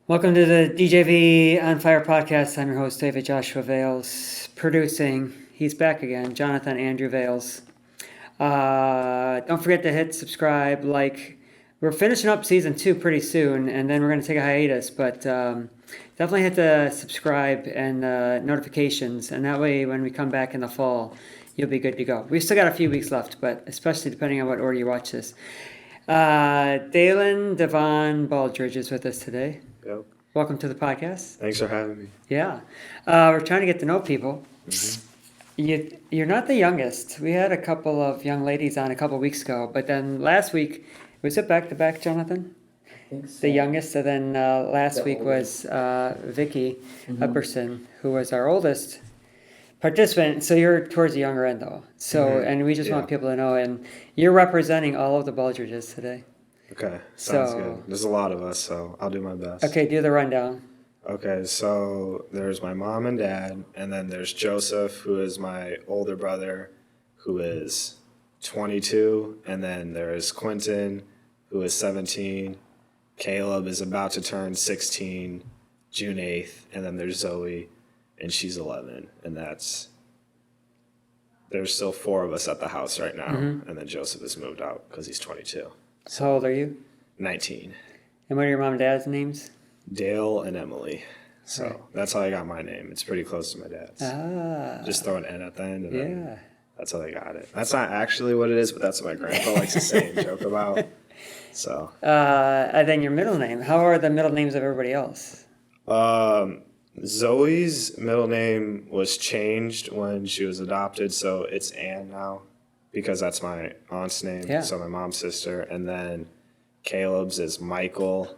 Welcome to the DJVonFire podcast. I'm your host, David Joshua Vales. Producing, he's back again, Jonathan Andrew Vales. Don't forget to hit subscribe, like. We're finishing up season 2 pretty soon, and then we're going to take a hiatus, but definitely hit the subscribe and notifications, and that way when we come back in the fall, you'll be good to go. We've still got a few weeks left, but especially depending on what order you watch this. Dalen Devon Baldridge is with us today. Yep. Welcome to the podcast. Thanks for having me. Yeah. We're trying to get to know people. Mm-hmm. You're not the youngest. We had a couple of young ladies on a couple of weeks ago, but then last week, was it back-to-back, Jonathan? I think so. The youngest, and then last The week was Vicky Mhm. Epperson, who was our oldest participant. So you're towards the younger end, though. So, Mhm. and we just want Yeah. people to know, and you're representing all of the Baldridges today. Okay, sounds So- good. There's a lot of us, so I'll do my best. Okay, do the rundown. Okay, so there's my mom and dad, and then there's Joseph, who is my older brother, who is 22, and then there's Quentin, who is 17. Caleb is about to turn 16, June 8th, and then there's Zoe, and she's 11, and there's still 4 of us at the house right now, and then Joseph has moved out because he's 22. So how old are you? 19. And what are your mom and dad's names? Dale and Emily. So Right. that's how I got my name. It's pretty close to my dad's. Ah. Just throw an N at the end, and then Yeah. that's how they got it. That's not actually what it is, but that's what my grandpa likes to say and joke about. So, And then your middle name. How are the middle names of everybody else? Zoe's middle name was changed when she was adopted, so it's Ann now because that's my aunt's name. Yeah. So my mom's sister, and then Caleb's is Michael.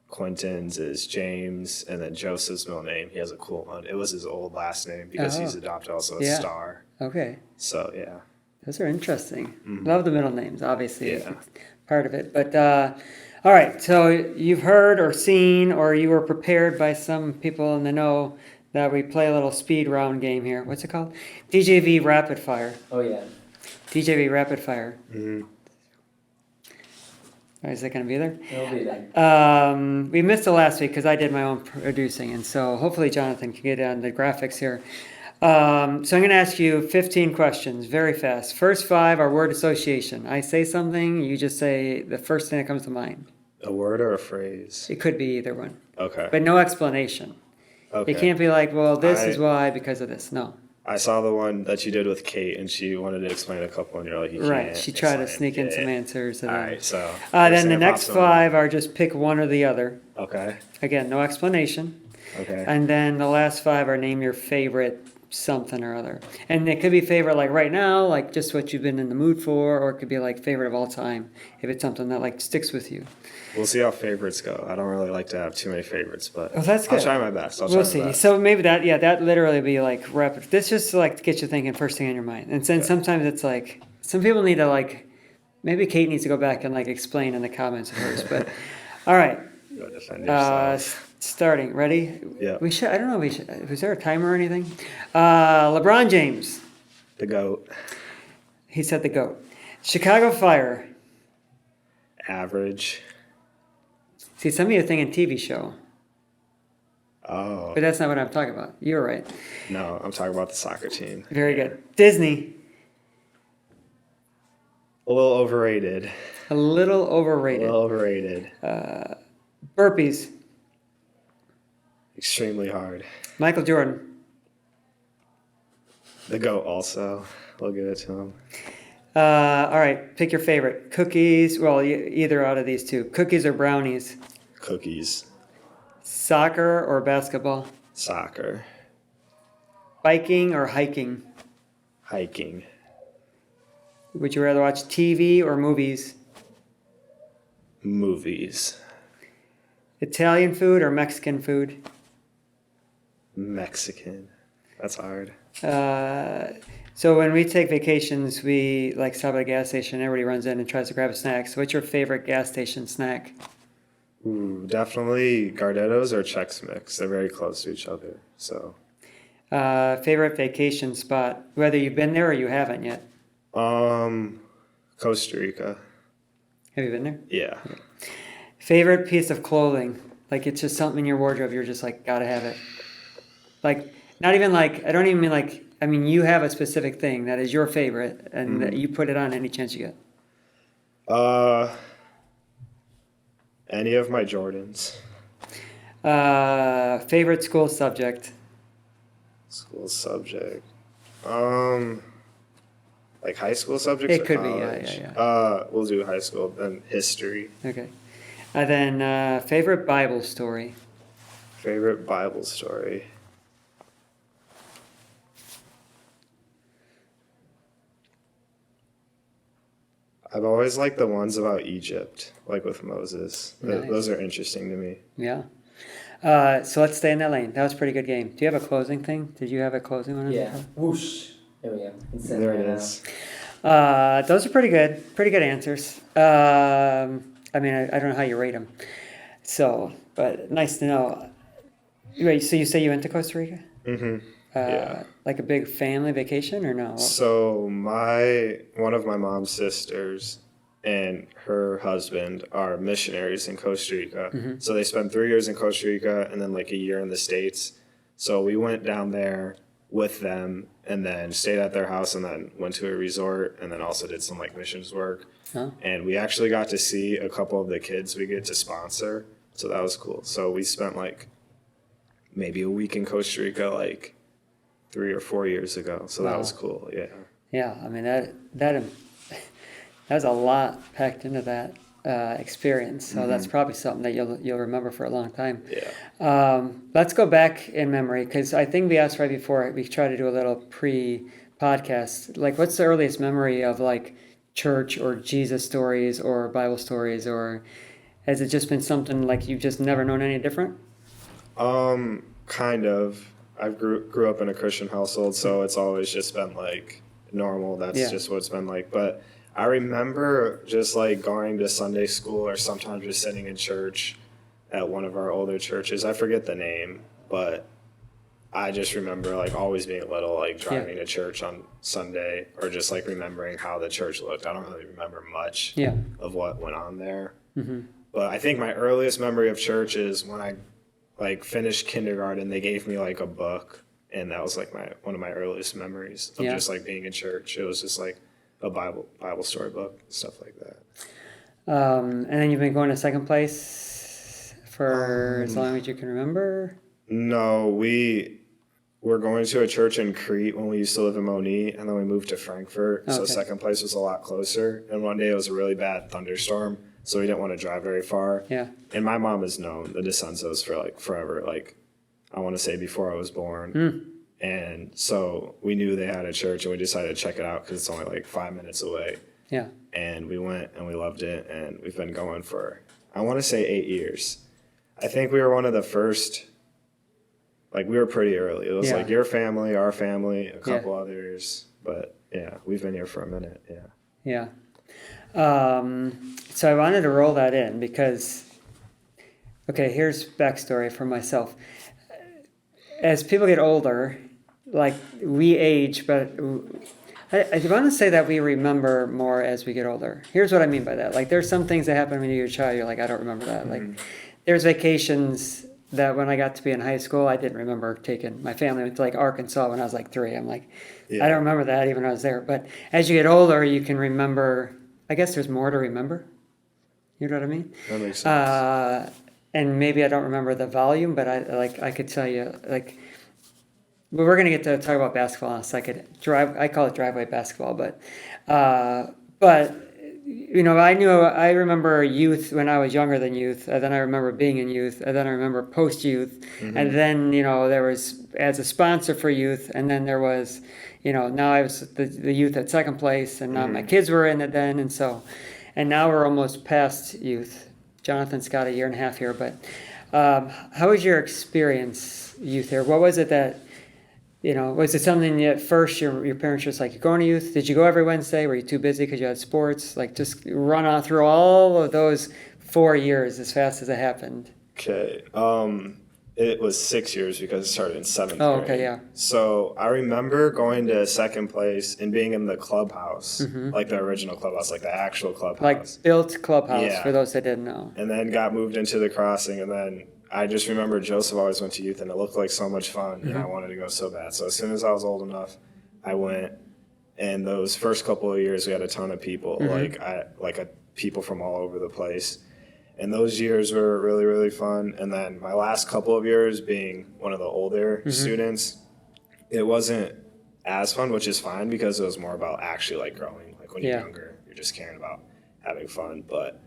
Quentin's is James, and then Joseph's middle name, he has a cool one. It was his old last name because he's adopted also as Yeah. Star. Okay. So, yeah. Those are interesting. Mhm. Love the middle names, obviously. Yeah. Part of it. But, all right. So you've heard or seen or you were prepared by some people in the know that we play a little speed round game here. What's it called? DJV Rapid Fire. Oh yeah. DJV Rapid Fire. Mm-hmm. Is it going to be there? It'll be done. We missed it last week because I did my own producing, and so hopefully Jonathan can get on the graphics here. So I'm going to ask you 15 questions very fast. First 5 are word association. I say something, you just say the first thing that comes to mind. A word or a phrase? It could be either one, Okay. but no explanation. Okay. It can't be like, well, this I- is why because of this. No. I saw the one that you did with Kate, and she wanted to explain a couple, and you're like, you can't. Right. She tried to explain. sneak in Yeah. some answers. And All then, right, so. then the next 5 are just pick one or the other. Okay. Again, no explanation. Okay. And then the last 5 are name your favorite something or other. And it could be favorite like right now, like just what you've been in the mood for, or it could be like favorite of all time if it's something that like sticks with you. We'll see how favorites go. I don't really like to have too many favorites, but Oh, that's good. I'll try my best. We'll see. So maybe that literally be like rapid. This just like to get you thinking first thing on your mind. And then sometimes it's like some people need to like maybe Kate needs to go back and like explain in the comments of hers. But all right. Go defend yourself. Starting. Ready? Yeah. We should. I don't know. Was there a timer or anything? LeBron James. The GOAT. He said the GOAT. Chicago Fire. Average. See, some of you are thinking TV show, Oh. but that's not what I'm talking about. You're right. No, I'm talking about the soccer team. Very good. Disney. A little overrated. A little A overrated. little overrated. Burpees. Extremely hard. Michael Jordan. The GOAT also. We'll give it to him. All right, pick your favorite. Cookies. Well, either out of these two. Cookies or brownies. Cookies. Soccer or basketball. Soccer. Biking or hiking. Hiking. Would you rather watch TV or movies? Movies. Italian food or Mexican food? Mexican. That's hard. So when we take vacations, we like stop at a gas station. Everybody runs in and tries to grab a snack. So what's your favorite gas station snack? Ooh, definitely Gardetto's or Chex Mix. They're very close to each other. So, Favorite vacation spot, whether you've been there or you haven't yet. Costa Rica. Have you been there? Yeah. Favorite piece of clothing, Like it's just something in your wardrobe. You're just like, gotta have it. Like, not even like, I don't even mean like, I mean, you have a specific thing that is your favorite and that you put it on any chance you get. Any of my Jordans. Favorite school subject? School subject. Like high school subjects It or could college? be, yeah. We'll do high school, then history. Okay. And then favorite Bible story? Favorite Bible story. I've always liked the ones about Egypt, like with Moses. Nice. Those are interesting to me. Yeah. So let's stay in that lane. That was a pretty good game. Do you have a closing thing? Did you have a closing one? Yeah. Whoosh. There we go. It's sitting There right it now. is. Those are pretty good. Pretty good answers. I mean, I don't know how you rate them. So, but nice to know. Wait, so you say you went to Costa Rica? Mm-hmm. Yeah. Like a big family vacation or no? So one of my mom's sisters and her husband are missionaries in Costa Rica. So they spent 3 years in Costa Rica and then like a year in the States. So we went down there with them and then stayed at their house and then went to a resort and then also did some like missions work. Oh. And we actually got to see a couple of the kids we get to sponsor. So that was cool. So we spent like maybe a week in Costa Rica like 3 or 4 years ago. So that was cool. Yeah. Yeah, I mean that was a lot packed into that experience. So that's probably something that you'll remember for a long time. Yeah. Let's go back in memory because I think we asked right before we tried to do a little pre-podcast. Like, what's the earliest memory of like church or Jesus stories or Bible stories, or has it just been something like you've just never known any different? Kind of. I grew up in a Christian household, so it's always just been like normal. That's just what it's been like. But I remember just like going to Sunday school or sometimes just sitting in church at one of our older churches. I forget the name, but I just remember like always being little, like driving to church on Sunday or just like remembering how the church looked. I don't really remember much of what went on there. But I think my earliest memory of church is when I like finished kindergarten. They gave me like a book, and that was like one of my earliest memories of just like being in church. It was just like a Bible story book, stuff like that. And then you've been going to second place for as long as you can remember? No, we were going to a church in Crete when we used to live in Moni, and then we moved to Frankfurt. So second place was a lot closer. And one day it was a really bad thunderstorm, so we didn't want to drive very far. Yeah. And my mom has known the DeSensos for like forever, like I want to say before I was born. And so we knew they had a church, and we decided to check it out because it's only like 5 minutes away. Yeah. And we went and we loved it, and we've been going for, I want to say 8 years. I think we were one of the first, like we were pretty early. It was like your family, our family, a couple others. But yeah, we've been here for a minute. Yeah. So I wanted to roll that in because, okay, here's backstory for myself. As people get older, like we age, but I want to say that we remember more as we get older. Here's what I mean by that. Like there's some things that happen when you're a child, you're like, I don't remember that. Like there's vacations that when I got to be in high school, I didn't remember taking my family to like Arkansas when I was like 3. I'm like, I don't remember that even when I was there. But as you get older, you can remember, I guess there's more to remember. You know what I mean? That makes sense. And maybe I don't remember the volume, but I could tell you, like, well, we're gonna get to talk about basketball in a second. I call it driveway basketball, but you know, I remember youth when I was younger than youth, and then I remember being in youth, and then I remember post youth, and then you know there was as a sponsor for youth, and then there was, you know, now I was the youth at second place, and now my kids were in it then, and now we're almost past youth. Jonathan's got a year and a half here, but how was your experience youth here? What was it that, you know, was it something that at first your parents were just like, you're going to youth? Did you go every Wednesday? Were you too busy because you had sports? Like just run on through all of those 4 years as fast as it happened. Okay. It was 6 years because it started in 7th grade. Oh, okay, yeah. So I remember going to second place and being in the clubhouse, like the original clubhouse, like the actual clubhouse. Like built clubhouse, Yeah. for those that didn't know. And then got moved into the crossing, and then I just remember Joseph always went to youth, and it looked like so much fun, and I Mm-hmm. wanted to go so bad. So as soon as I was old enough, I went. And those first couple of years, we had a ton of people, Mm-hmm. people from all over the place. And those years were really, really fun. And then my last couple of years, being one of the older Mm-hmm. students, it wasn't as fun, which is fine because it was more about actually like growing. Like when you're Yeah. younger, you're just caring about having fun. But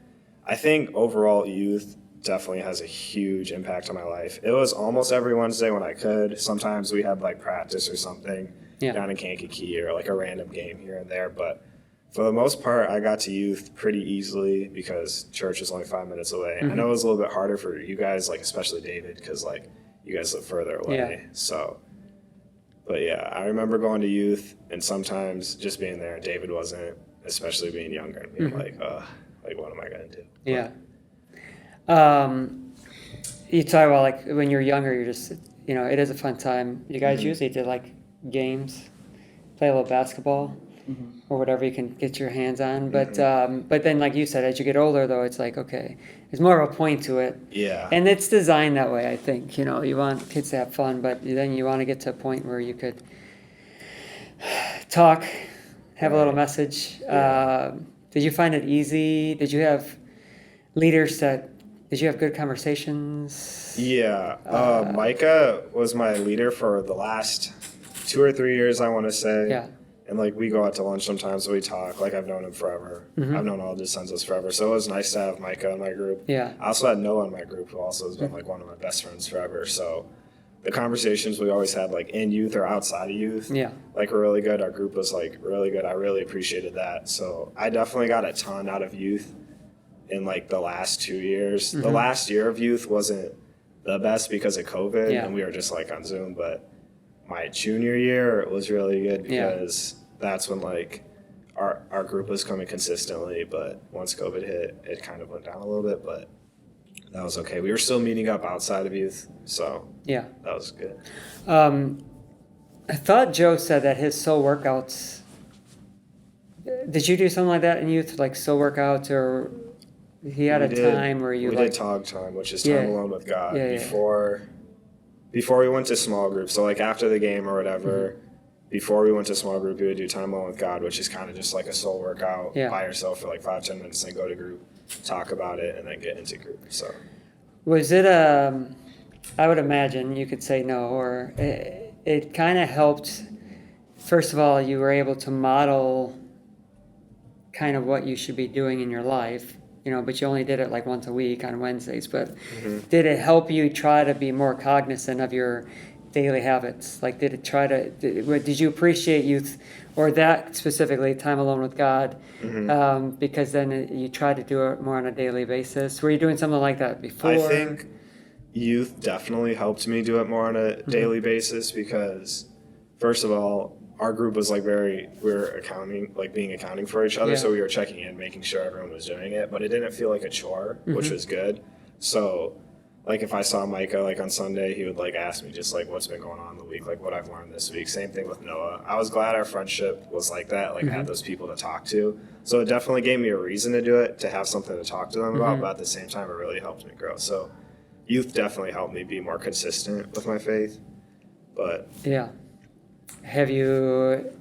I think overall, youth definitely has a huge impact on my life. It was almost every Wednesday when I could. Sometimes we had like practice or something Yeah. down in Kankakee or like a random game here and there. But for the most part, I got to youth pretty easily because church is only 5 minutes away. I know it was a little bit harder for you guys, like especially David, because like you guys live further away. Yeah. So, but yeah, I remember going to youth and sometimes just being there and David wasn't, especially being younger and being like, what am I going to do? Yeah. You talk about like when you're younger, you're just, it is a fun time. You guys usually did like games, play a little basketball or whatever you can get your hands on. But then like you said, as you get older though, it's like, okay, there's more of a point to it. Yeah. And it's designed that way, I think. You want kids to have fun, but then you want to get to a point where you could talk, have a little Right. message. Yeah. Did you find it easy? Did you have did you have good conversations? Yeah. Micah was my leader for the last 2 or 3 years, I want to say. Yeah. And like we go out to lunch sometimes, we talk. Like I've known him forever. I've known all of his sons forever. So it was nice to have Micah in my group. Yeah. I also had Noah in my group, who also has been like one of my best friends forever. So the conversations we always had, like in youth or outside of youth, Yeah. like were really good. Our group was like really good. I really appreciated that. So I definitely got a ton out of youth in like the last 2 years. The last year of youth wasn't the best because of COVID, Yeah. and we were just like on Zoom. But my junior year, it was really good Yeah. because that's when like our group was coming consistently. But once COVID hit, it kind of went down a little bit. But that was okay. We were still meeting up outside of youth, so Yeah. that was good. I thought Joe said that his soul workouts. Did you do something like that in youth, like soul workouts, or he had We a did- time where you we like? did talk time, which is Yeah. time alone with God, Yeah, yeah. before we went to small group. So like after the game or whatever, before we went to small group, we would do time alone with God, which is kind of just like a soul workout Yeah. by yourself for like 5-10 minutes, then go to group, talk about it, and then get into group. So Was it I would imagine you could say no, or it kind of helped. First of all, you were able to model kind of what you should be doing in your life, but you only did it like once a week on Wednesdays. But did it help you try to be more cognizant of your daily habits? Like, did you appreciate youth or that specifically, time alone with God? Because then you try to do it more on a daily basis. Were you doing something like that before? I think youth definitely helped me do it more on a daily basis because, first of all, our group was like we were accounting for each other. Yeah. So we were checking in, making sure everyone was doing it, but it didn't feel like a chore, which was good. So like if I saw Micah like on Sunday, he would like ask me just like what's been going on the week, like what I've learned this week. Same thing with Noah. I was glad our friendship was like that, like I had those people to talk to. So it definitely gave me a reason to do it, to have something to talk to them about, but at the same time it really helped me grow. So youth definitely helped me be more consistent with my faith. But Yeah. Have you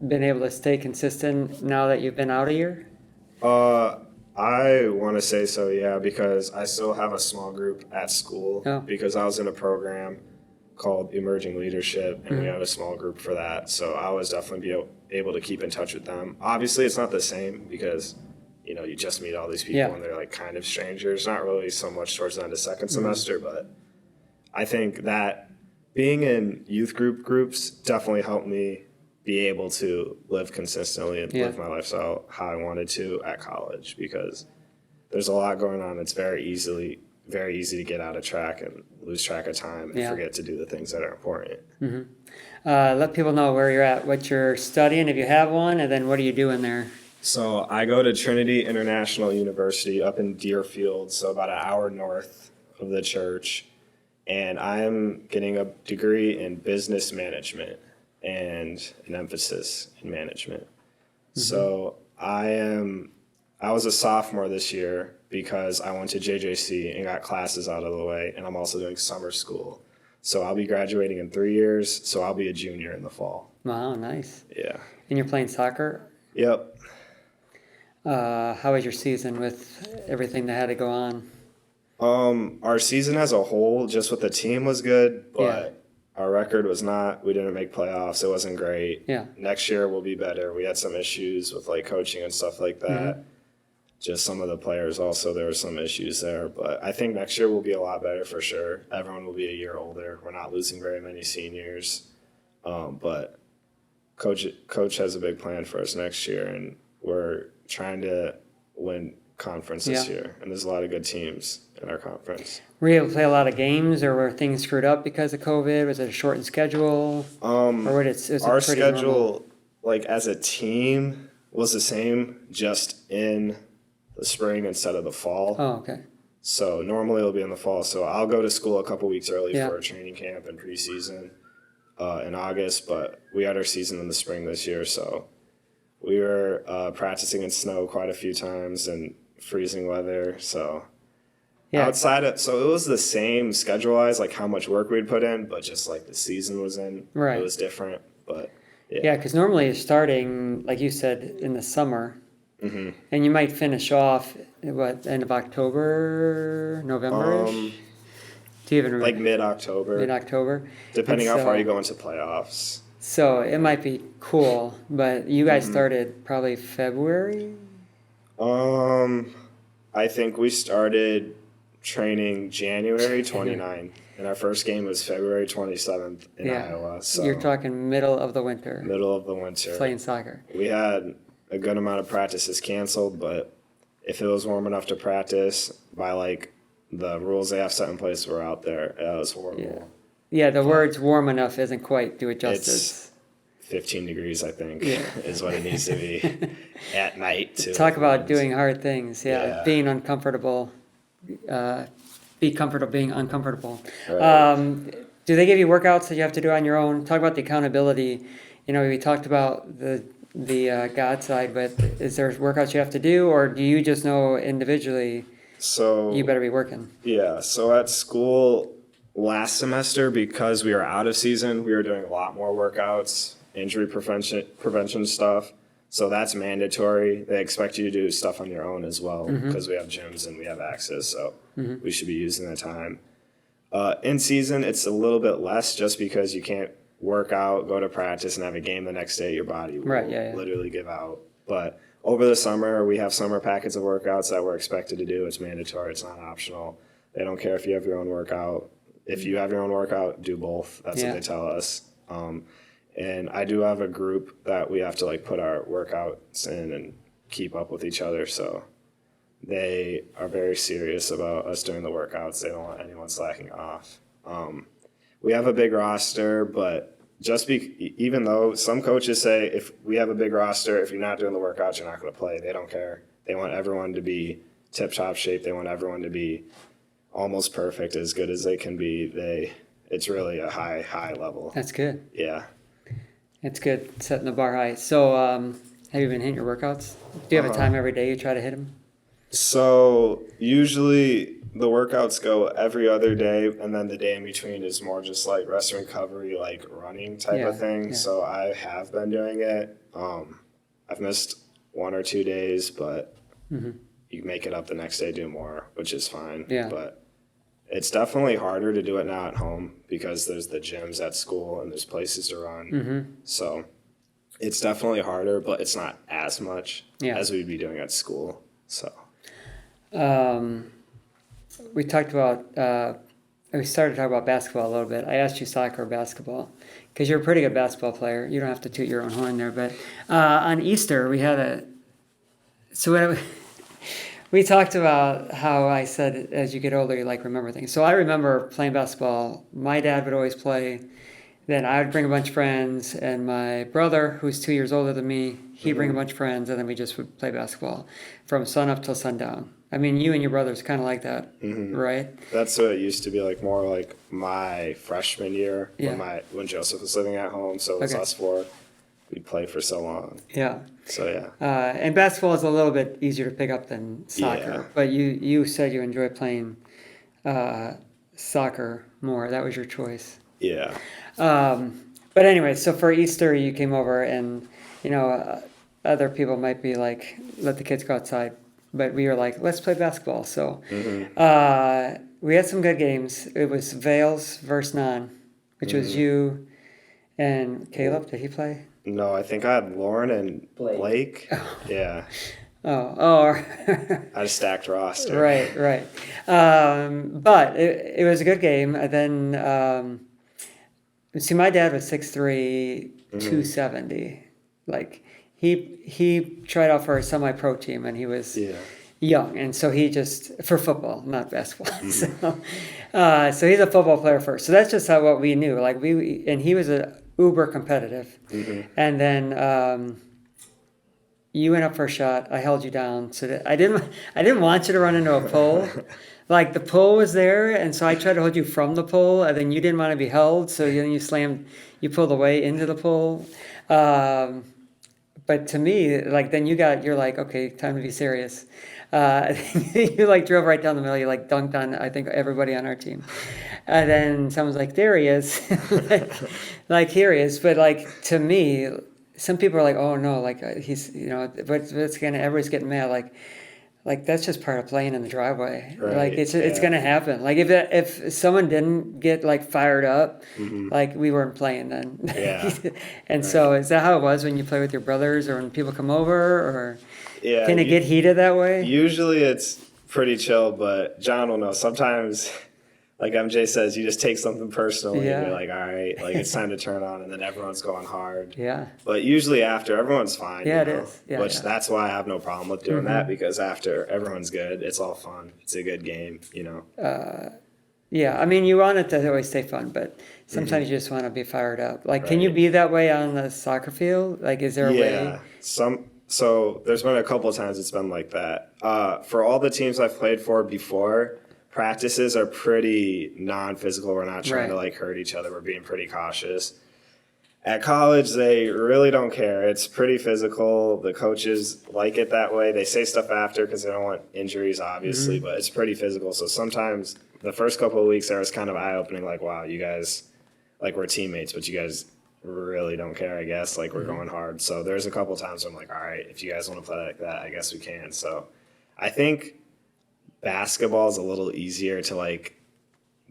been able to stay consistent now that you've been out a year? I want to say so, yeah, because I still have a small group at school because I was in a program called Emerging Leadership, and we have a small group for that. So I was definitely able to keep in touch with them. Obviously, it's not the same because, you just meet all these people and they're like kind of strangers. Not really so much towards the end of second semester, but I think that being in youth groups definitely helped me be able to live consistently and live my lifestyle how I wanted to at college because there's a lot going on. It's very easy to get out of track and lose track of time and forget to do the things that are important. Let people know where you're at, what you're studying, if you have one, and then what are you doing there? So I go to Trinity International University up in Deerfield, so about an hour north of the church, and I'm getting a degree in business management and an emphasis in management. So I I was a sophomore this year because I went to JJC and got classes out of the way, and I'm also doing summer school. So I'll be graduating in 3 years, so I'll be a junior in the fall. Wow, nice. Yeah. And you're playing soccer? Yep. How was your season with everything that had to go on? Our season as a whole, just with the team, was good, but our record was not. We didn't make playoffs. It wasn't great. Yeah. Next year will be better. We had some issues with like coaching and stuff like that. Mm-hmm. Just some of the players also, there were some issues there. But I think next year will be a lot better for sure. Everyone will be a year older. We're not losing very many seniors. But coach has a big plan for us next year, and we're trying to win conference this year. And there's a lot of good teams in our conference. Were you able to play a lot of games, or were things screwed up because of COVID? Was it a shortened schedule? Or was it Our pretty schedule, normal? like as a team, was the same, just in the spring instead of the fall. Oh, okay. So normally it'll be in the fall. So I'll go to school a couple weeks early Yeah. for a training camp and preseason in August, but we had our season in the spring this year. So we were practicing in snow quite a few times and freezing weather. So so it was the same schedule-wise, like how much work we'd put in, but just like the season was in. Right. It was different, but Yeah, because normally you're starting, like you said, in the summer. Mm-hmm. And you might finish off, end of October, November-ish? Do you even remember? like mid-October, Mid-October? depending And how far so- you go into playoffs. So it might be cool, but you guys Mm-hmm. started probably February? I think we started training January 29th, and our first game was February 27th in Iowa. So You're talking middle of the winter, middle of the winter. playing soccer. We had a good amount of practices canceled, but if it was warm enough to practice by like the rules they have set in place, we're out there. It was horrible. Yeah, the words warm enough isn't quite do it justice. 15 degrees, I think, Yeah. is what it needs to be at night. Too. Talk about doing hard things. Yeah. Being uncomfortable. Be comfortable being uncomfortable. Right. Do they give you workouts that you have to do on your own? Talk about the accountability. You know, we talked about the God side, but is there workouts you have to do, or do you just know individually So you better be working? yeah, so at school last semester, because we were out of season, we were doing a lot more workouts, injury prevention stuff. So that's mandatory. They expect you to do stuff on your own as well, because we have gyms and we have access. So we should be using the time. In season, it's a little bit less, just because you can't work out, go to practice, and have a game the next day. Your body will literally give out. But over the summer, we have summer packets of workouts that we're expected to do. It's mandatory. It's not optional. They don't care if you have your own workout. If you have your own workout, do both. That's what they tell us. And I do have a group that we have to like put our workouts in and keep up with each other. So they are very serious about us doing the workouts. They don't want anyone slacking off. We have a big roster, but even though some coaches say if we have a big roster, if you're not doing the workouts, you're not going to play. They don't care. They want everyone to be tip-top shape. They want everyone to be almost perfect, as good as they can be. It's really a high level. That's good. Yeah. It's good setting the bar high. So, have you been hitting your workouts? Do you have a time every day you try to hit them? So usually the workouts go every other day, and then the day in between is more just like rest and recovery, like running type of thing. Yeah. So I have been doing it. I've missed 1 or 2 days, but you make it up the next day, do more, which is fine. Yeah. But it's definitely harder to do it now at home, because there's the gyms at school and there's places to run. So it's definitely harder, but it's not as much as we'd be doing at school. So we talked about, we started talking about basketball a little bit. I asked you soccer or basketball, because you're a pretty good basketball player. You don't have to toot your own horn there, but on Easter we had we talked about how I said as you get older you like remember things. So I remember playing basketball. My dad would always play. Then I would bring a bunch of friends, and my brother, who's 2 years older than me, he'd bring a bunch of friends, and then we just would play basketball from sun up till sundown. I mean, you and your brother's kind of like that, right? That's what it used to be like, more like my freshman year when Joseph was living at home. So it was us four. we'd play for so long. Yeah. So yeah. And basketball is a little bit easier to pick up than soccer. Yeah. But you said you enjoy playing soccer more. That was your choice. Yeah. But anyway, so for Easter you came over, and other people might be like, let the kids go outside, but we were like, let's play basketball. So we had some good games. It was Vales versus Non, which was you and Caleb. Did he play? No, I think I had Lauren and Blake. Yeah. Oh. I just stacked roster. Right. But it was a good game. And then, see, my dad was 6'3", 270. Like, he tried out for a semi-pro team, and he was young. And so he just, for football, not basketball. So he's a football player first. So that's just what we knew. Like, and he was a uber competitive. And then you went up for a shot. I held you down. So that I didn't want you to run into a pole. Like, the pole was there, and so I tried to hold you from the pole, and then you didn't want to be held, so then you pulled away into the pole. But to me, like, then you're like, okay, time to be serious. You like drove right down the middle. You like dunked on, I think, everybody on our team. And then someone's like, there he is. like here he is. But like, to me, some people are like, oh no, like he's, but everybody's getting mad. Like that's just part of playing in the driveway. Right. Like it's gonna happen. Like if someone didn't get like fired up, like we weren't playing then. Yeah. And so is that how it was when you play with your brothers, or when people come over, or can it get heated that way? Usually it's pretty chill, but John will know. Sometimes, like MJ says, you just take something personal and you're like, all right, like it's time to turn on, and then everyone's going hard. Yeah. But usually after, everyone's fine. Yeah, it is. Yeah, which that's why I have no problem with doing that, because after, everyone's good. It's all fun. It's a good game, Yeah, I mean, you want it to always stay fun, but sometimes you just want to be fired up. Like, can you be that way on the soccer field? Like, is there a way? So there's been a couple of times it's been like that. For all the teams I've played for before, practices are pretty non-physical. We're not trying to like hurt each other. We're being pretty cautious. At college, they really don't care. It's pretty physical. The coaches like it that way. They say stuff after because they don't want injuries, obviously, but it's pretty physical. So sometimes the first couple of weeks there was kind of eye-opening, like, wow, you guys, like, we're teammates, but you guys really don't care, I guess. Like, we're going hard. So there's a couple times where I'm like, all right, if you guys want to play like that, I guess we can. So I think basketball is a little easier to, like,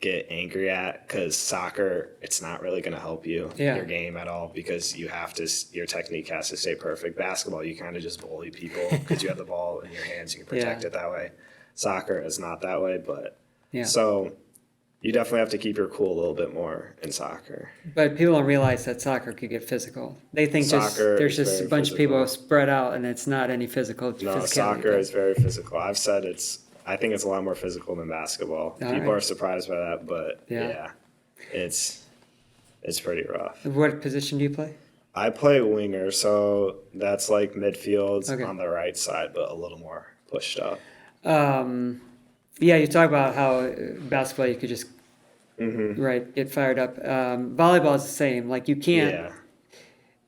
get angry at, because soccer, it's not really going to help you in your game at all, because your technique has to stay perfect. Basketball, you kind of just bully people because you have the ball in your hands. You can protect it that way. Soccer is not that way, but so you definitely have to keep your cool a little bit more in soccer. But people don't realize that soccer could get physical. They think there's just a bunch of people spread out, and it's not any physical. No, soccer is very physical. I've said I think it's a lot more physical than basketball. People are surprised by that, but it's pretty rough. What position do you play? I play winger, so that's like midfield on the right side, but a little more pushed up. Yeah, you talk about how basketball you could just get fired up. Volleyball is the same. Like, you can't.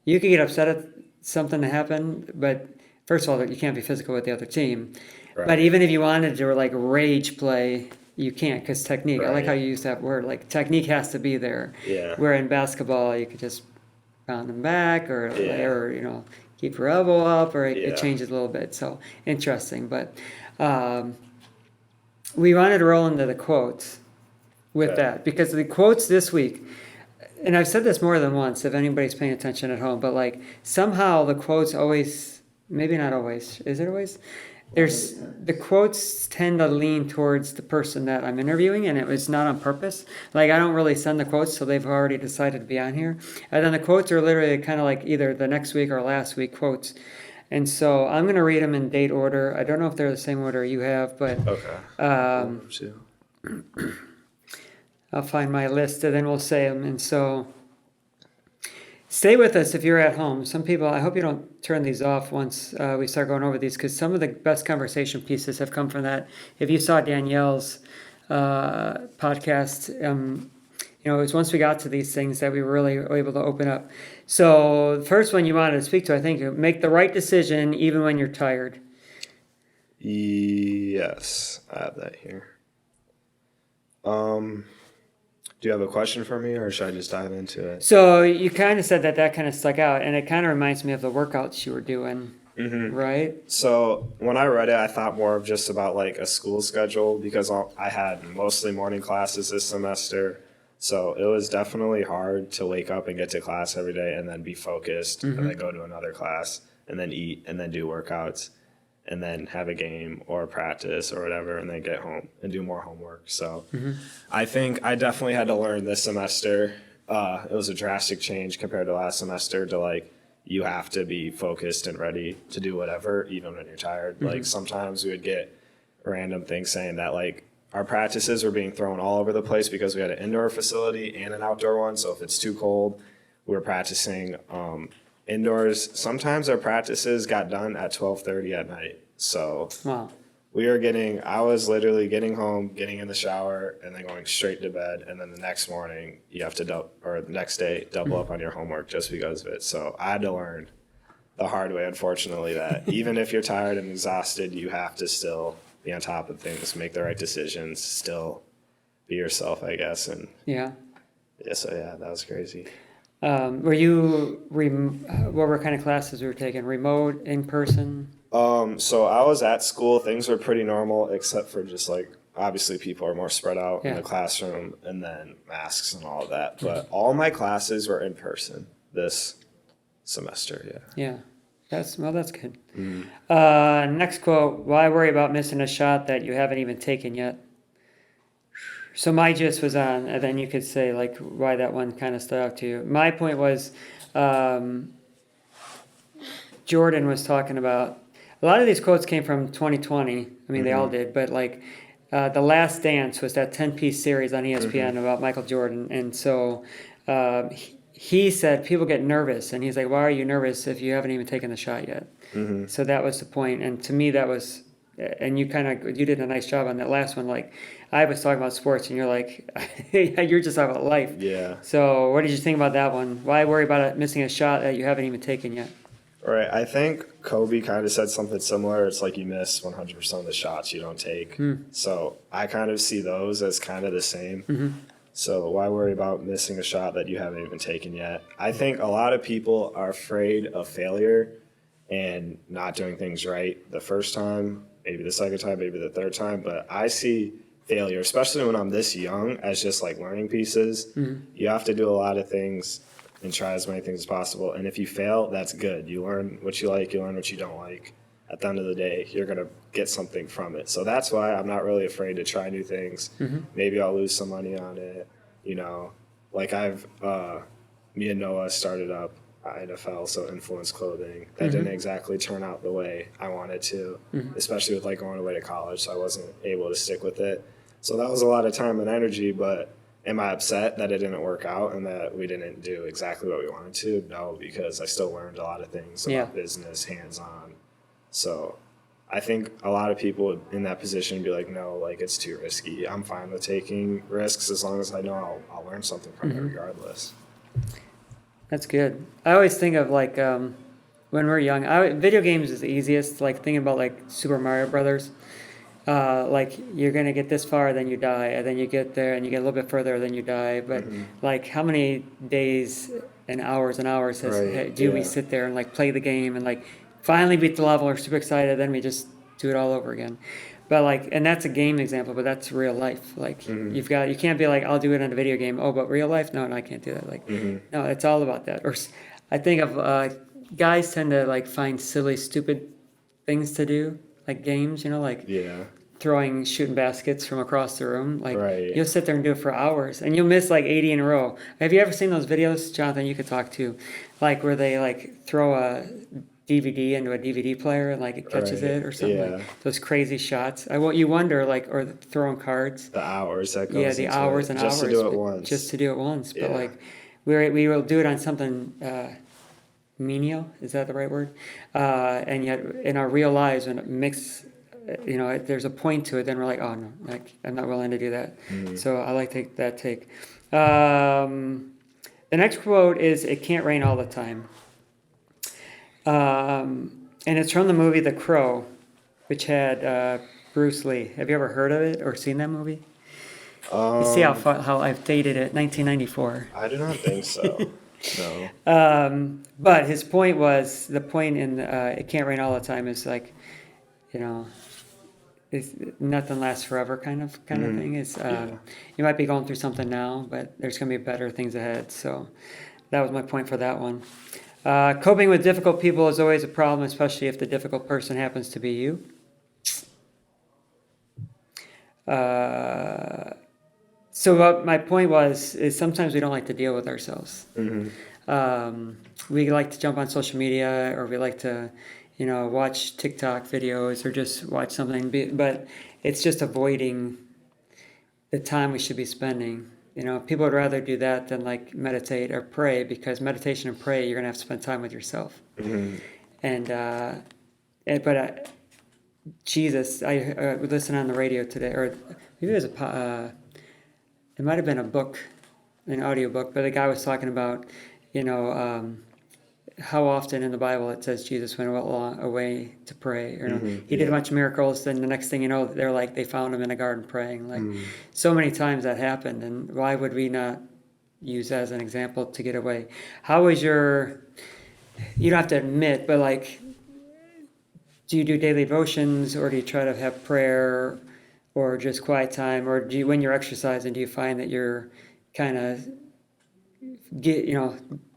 You could get upset at something to happen, but first of all, you can't be physical with the other team. Right. But even if you wanted to, like, rage play, you can't, because technique. I like how you use that word. Like, technique has to be there. Yeah. Where in basketball, you could just pound them back, or keep your elbow up, or it changes a little bit. So interesting. But we wanted to roll into the quotes with that, because the quotes this week, and I've said this more than once if anybody's paying attention at home, but like somehow the quotes always, maybe not always, is it always? The quotes tend to lean towards the person that I'm interviewing, and it was not on purpose. Like, I don't really send the quotes, so they've already decided to be on here. And then the quotes are literally kind of like either the next week or last week quotes. And so I'm going to read them in date order. I don't know if they're the same order you have, but I'll find my list, and then we'll say them. And so stay with us if you're at home. Some people, I hope you don't turn these off once we start going over these, because some of the best conversation pieces have come from that. If you saw Danielle's podcast, You know, it was once we got to these things that we were really able to open up. So the first one you wanted to speak to, I think, make the right decision even when you're tired. Yes, I have that here. Do you have a question for me, or should I just dive into it? So you kind of said that kind of stuck out, and it kind of reminds me of the workouts you were doing, right? So when I read it, I thought more of just about like a school schedule because I had mostly morning classes this semester. So it was definitely hard to wake up and get to class every day and then be focused and then go to another class and then eat and then do workouts and then have a game or practice or whatever and then get home and do more homework. So I think I definitely had to learn this semester. It was a drastic change compared to last semester to like you have to be focused and ready to do whatever even when you're tired. Like sometimes we would get random things saying that like our practices were being thrown all over the place because we had an indoor facility and an outdoor one. So if it's too cold, we were practicing indoors. Sometimes our practices got done at 12:30 at night. So Wow. I was literally getting home, getting in the shower, and then going straight to bed. And then the next morning, you have to the next day, double up on your homework just because of it. So I had to learn the hard way, unfortunately, that even if you're tired and exhausted, you have to still be on top of things, make the right decisions, still be yourself, I guess. And Yeah. so that was crazy. Were you, what were kind of classes we were taking? Remote, in person? So I was at school. Things were pretty normal, except for just like obviously people are more spread out in the classroom, and then masks and all of that. But all my classes were in person this semester. Yeah. That's good. Next quote, why worry about missing a shot that you haven't even taken yet? So my gist was on, and then you could say like why that one kind of stood out to you. My point was, Jordan was talking about, a lot of these quotes came from 2020. I mean, they all did, but like The Last Dance was that 10-piece series on ESPN about Michael Jordan. And so he said people get nervous, and he's like, why are you nervous if you haven't even taken the shot yet? So that was the point. And to me, that was, and you did a nice job on that last one. Like, I was talking about sports, and you're like, you're just talking about life. Yeah. So what did you think about that one? Why worry about missing a shot that you haven't even taken yet? Right. I think Kobe kind of said something similar. It's like you miss 100% of the shots you don't take. So I kind of see those as kind of the same. So why worry about missing a shot that you haven't even taken yet? I think a lot of people are afraid of failure and not doing things right the first time, maybe the second time, maybe the third time. But I see failure, especially when I'm this young, as just like learning pieces. You have to do a lot of things and try as many things as possible. And if you fail, that's good. You learn what you like, you learn what you don't like. At the end of the day, you're going to get something from it. So that's why I'm not really afraid to try new things. Maybe I'll lose some money on it. You know, like me and Noah started up NFL, so Influence Clothing. That didn't exactly turn out the way I wanted to, especially with like going away to college. So I wasn't able to stick with it. So that was a lot of time and energy, but am I upset that it didn't work out and that we didn't do exactly what we wanted to? No, because I still learned a lot of things about business, hands-on. So I think a lot of people in that position would be like, no, like it's too risky. I'm fine with taking risks as long as I know I'll learn something from it regardless. That's good. I always think of like when we're young, video games is the easiest. Like thinking about like Super Mario Brothers. Like you're gonna get this far, then you die, and then you get there, and you get a little bit further, then you die. But like, how many days and hours do we sit there and like play the game and like finally beat the level? We're super excited, then we just do it all over again. But like, and that's a game example, but that's real life. Like you can't be like, I'll do it in a video game. Oh, but real life? No, I can't do that. Like, no, it's all about that. Or I think of guys tend to like find silly, stupid things to do. Like games, like shooting baskets from across the room. Like you'll sit there and do it for hours, and you'll miss like 80 in a row. Have you ever seen those videos, Jonathan? You could talk to, like where they like throw a DVD into a DVD player and like it catches it or something. Like those crazy shots. You wonder like, or throwing cards. The hours that goes. Yeah, the hours and just hours. To do it once. Just to do it once, but like we will do it on something. Menial, is that the right word? And yet in our real lives, when it there's a point to it, then we're like, oh no, like I'm not willing to do that. So I like that take. The next quote is, "It can't rain all the time." And it's from the movie The Crow, which had Bruce Lee. Have you ever heard of it or seen that movie? You see how I've dated it, 1994. I do not think so. No. But his point was, the point in "It Can't Rain All the Time" is like, it's, nothing lasts forever kind of thing. It's you might be going through something now, but there's going to be better things ahead. So that was my point for that one. Coping with difficult people is always a problem, especially if the difficult person happens to be you. So what my point was is sometimes we don't like to deal with ourselves. We like to jump on social media, or we like to, watch TikTok videos, or just watch something. But it's just avoiding the time we should be spending. People would rather do that than like meditate or pray, because meditation and pray, you're gonna have to spend time with yourself. Jesus, I listened on the radio today, or maybe it was it might have been a book, an audiobook, but the guy was talking about, how often in the Bible it says Jesus went away to pray. He did a bunch of miracles, then the next thing you know, they found him in a garden praying. So many times that happened, and why would we not use that as an example to get away? How is you don't have to admit, but do you do daily devotions, or do you try to have prayer, or just quiet time, or when you're exercising, do you find that you're kind of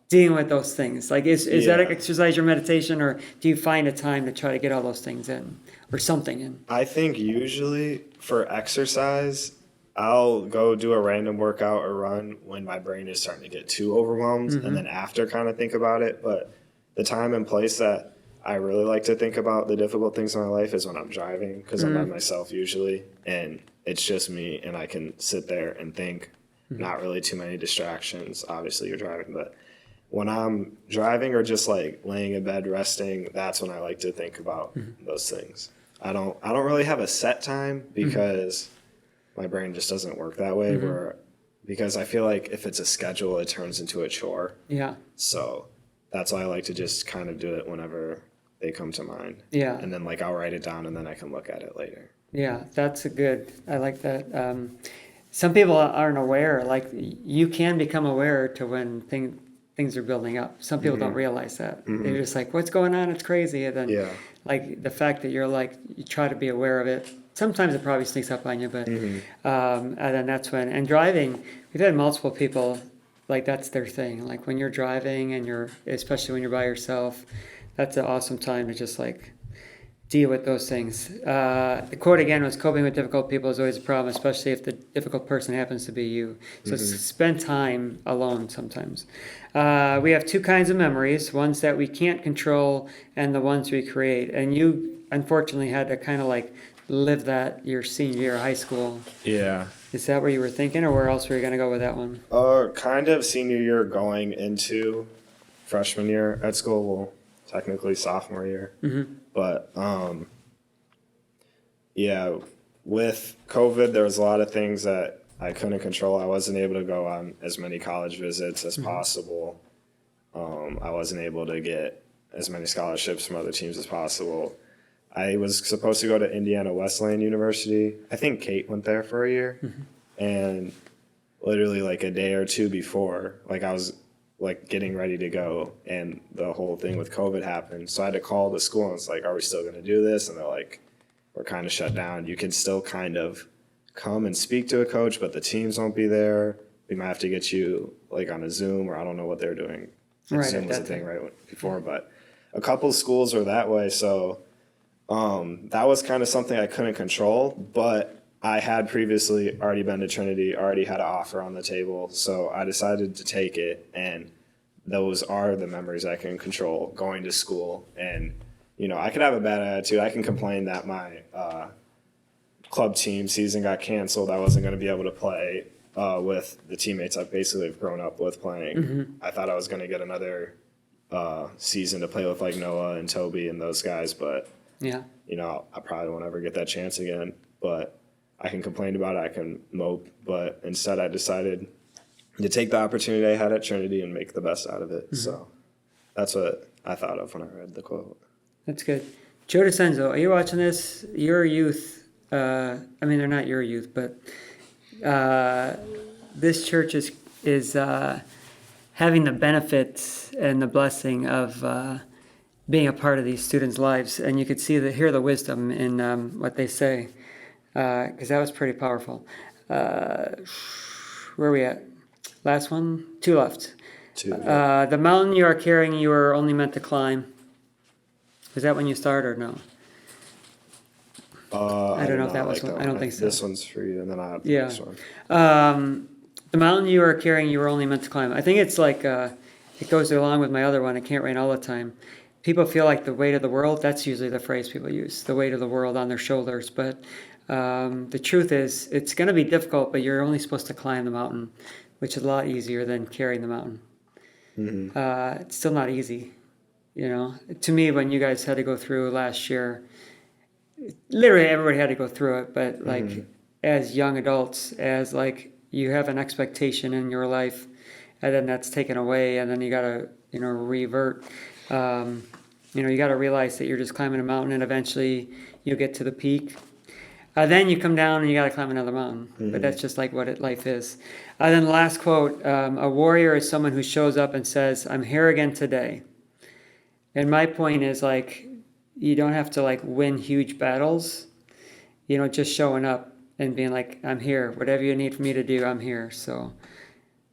dealing with those things? Is that exercise your meditation, or do you find a time to try to get all those things in, or something in? I think usually for exercise, I'll go do a random workout or run when my brain is starting to get too overwhelmed, and then after kind of think about it. But the time and place that I really like to think about the difficult things in my life is when I'm driving, because I'm by myself usually, and it's just me, and I can sit there and think. Not really too many distractions. Obviously, you're driving, but when I'm driving or just laying in bed resting, that's when I like to think about those things. I don't really have a set time, because my brain just doesn't work that way. Because I feel like if it's a schedule, it turns into a chore. Yeah. So that's why I like to just kind of do it whenever they come to mind. Yeah. And then I'll write it down, and then I can look at it later. Yeah, I like that. Some people aren't aware, you can become aware to when things are building up. Some people don't realize that. They're just like, what's going on? It's crazy. And then the fact that you're you try to be aware of it. Sometimes it probably sneaks up on you, but and then that's when. And driving, we've had multiple people that's their thing. When you're driving, and especially when you're by yourself, that's an awesome time to just deal with those things. The quote again was, "Coping with difficult people is always a problem, especially if the difficult person happens to be you." So spend time alone sometimes. We have two kinds of memories, ones that we can't control and the ones we create. And you, unfortunately, had to kind of live that your senior year of high school. Yeah. Is that where you were thinking, or where else were you going to go with that one? Kind of senior year going into freshman year at school. Well, technically sophomore year. But, with COVID, there was a lot of things that I couldn't control. I wasn't able to go on as many college visits as possible. I wasn't able to get as many scholarships from other teams as possible. I was supposed to go to Indiana Wesleyan University. I think Kate went there for a year. And literally a day or two before, I was getting ready to go, and the whole thing with COVID happened. So I had to call the school, and it's are we still going to do this? And they're we're kind of shut down. You can still kind of come and speak to a coach, but the teams won't be there. We might have to get you on a Zoom, or I don't know what they're doing. Zoom was a thing right before, but a couple schools are that way. So that was kind of something I couldn't control, but I had previously already been to Trinity, already had an offer on the table, so I decided to take it, and those are the memories I can control, going to school. And, I could have a bad attitude. I can complain that my club team season got canceled. I wasn't going to be able to play with the teammates I basically have grown up with playing. I thought I was going to get another season to play with Noah and Toby and those guys, but, I probably won't ever get that chance again. But I can complain about it, I can mope, but instead I decided to take the opportunity I had at Trinity and make the best out of it. So that's what I thought of when I read the quote. That's good. Joe DeCenzo, are you watching this? Your youth, I mean, they're not your youth, but this church is having the benefit and the blessing of being a part of these students' lives. And you could hear the wisdom in what they say, because that was pretty powerful. Where are we at? Last one? 2 left. 2. The mountain you are carrying, you are only meant to climb. Is that when you start or no? I don't know if that was one. I don't think so. This one's for you, and then I have the Yeah. next one. The mountain you are carrying, you were only meant to climb. I think it's like, it goes along with my other one, it can't rain all the time. People feel like the weight of the world, that's usually the phrase people use, the weight of the world on their shoulders. But the truth is, it's going to be difficult, but you're only supposed to climb the mountain, which is a lot easier than carrying the mountain. It's still not easy. You know, to me, when you guys had to go through last year, literally everybody had to go through it. But like as young adults, as like you have an expectation in your life, and then that's taken away, and then you got to, revert. You got to realize that you're just climbing a mountain, and eventually you'll get to the peak. Then you come down and you got to climb another mountain. But that's just like what life is. Then the last quote, a warrior is someone who shows up and says, I'm here again today. And my point is, like, you don't have to, like, win huge battles. Just showing up and being like, I'm here. Whatever you need for me to do, I'm here. So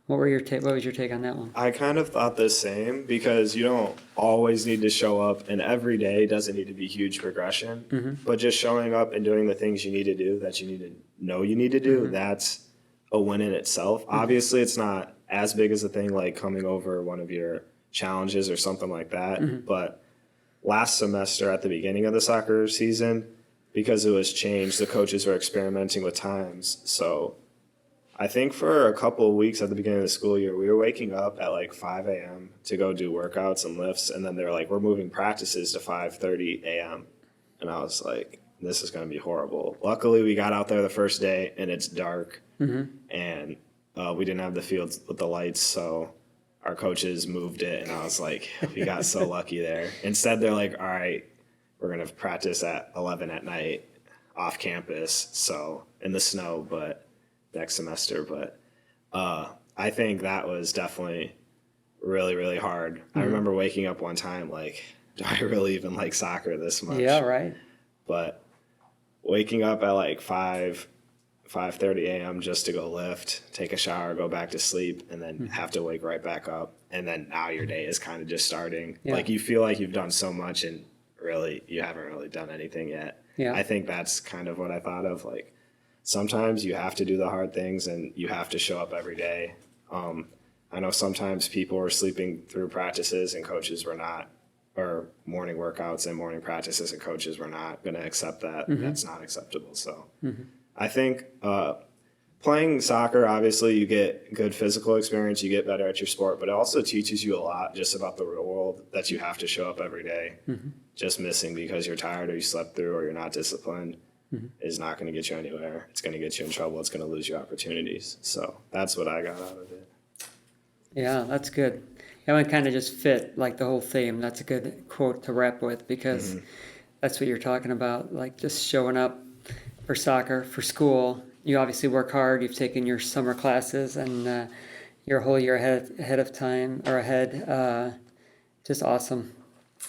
what was your take on that one? I kind of thought the same, because you don't always need to show up, and every day doesn't need to be huge progression. But just showing up and doing the things you need to do that you need to know you need to do, that's a win in itself. Obviously, it's not as big as a thing like coming over one of your challenges or something like that. But last semester at the beginning of the soccer season, because it was changed, the coaches were experimenting with times. So I think for a couple of weeks at the beginning of the school year, we were waking up at like 5 a.m. to go do workouts and lifts. And then they're like, we're moving practices to 5:30 a.m. And I was like, this is going to be horrible. Luckily, we got out there the first day and it's dark. And we didn't have the fields with the lights. So our coaches moved it. And I was like, we got so lucky there. Instead, they're like, all right, we're going to practice at 11 at night off campus. So in the snow, but next semester. But I think that was definitely really, really hard. I remember waking up one time like, do I really even like soccer this much? Yeah, right. But waking up at like 5:30 a.m. just to go lift, take a shower, go back to sleep, and then have to wake right back up. And then now your day is kind of just starting. Yeah. Like you feel like you've done so much and really you haven't really done anything yet. Yeah. I think that's kind of what I thought of. Like sometimes you have to do the hard things and you have to show up every day. I know sometimes people were sleeping through practices and coaches were not, or morning workouts and morning practices and coaches were not going to accept that. That's not acceptable. So I think playing soccer, obviously you get good physical experience, you get better at your sport, but it also teaches you a lot just about the real world, that you have to show up every day. Just missing because you're tired or you slept through or you're not disciplined is not going to get you anywhere. It's going to get you in trouble. It's going to lose you opportunities. So that's what I got out of it. Yeah, that's good. That one kind of just fit like the whole theme. That's a good quote to wrap with, because that's what you're talking about, like just showing up for soccer, for school. You obviously work hard. You've taken your summer classes and you're a whole year ahead of time or ahead. Just awesome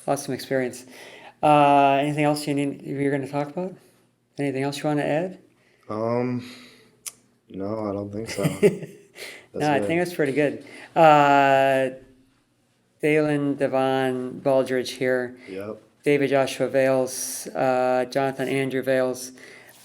experience. Anything else you're going to talk about? Anything else you want to add? No, I don't think so. No, I think that's pretty good. Dalen Devon Baldridge here. Yep. David Joshua Vales, Jonathan Andrew Vales.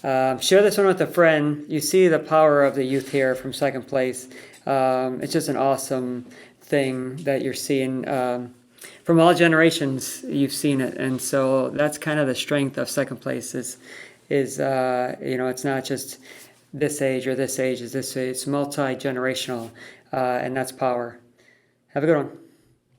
Share this one with a friend. You see the power of the youth here from second place. It's just an awesome thing that you're seeing. From all generations, you've seen it. And so that's kind of the strength of second place is it's not just this age or this age is this age. It's multi-generational, and that's power. Have a good one.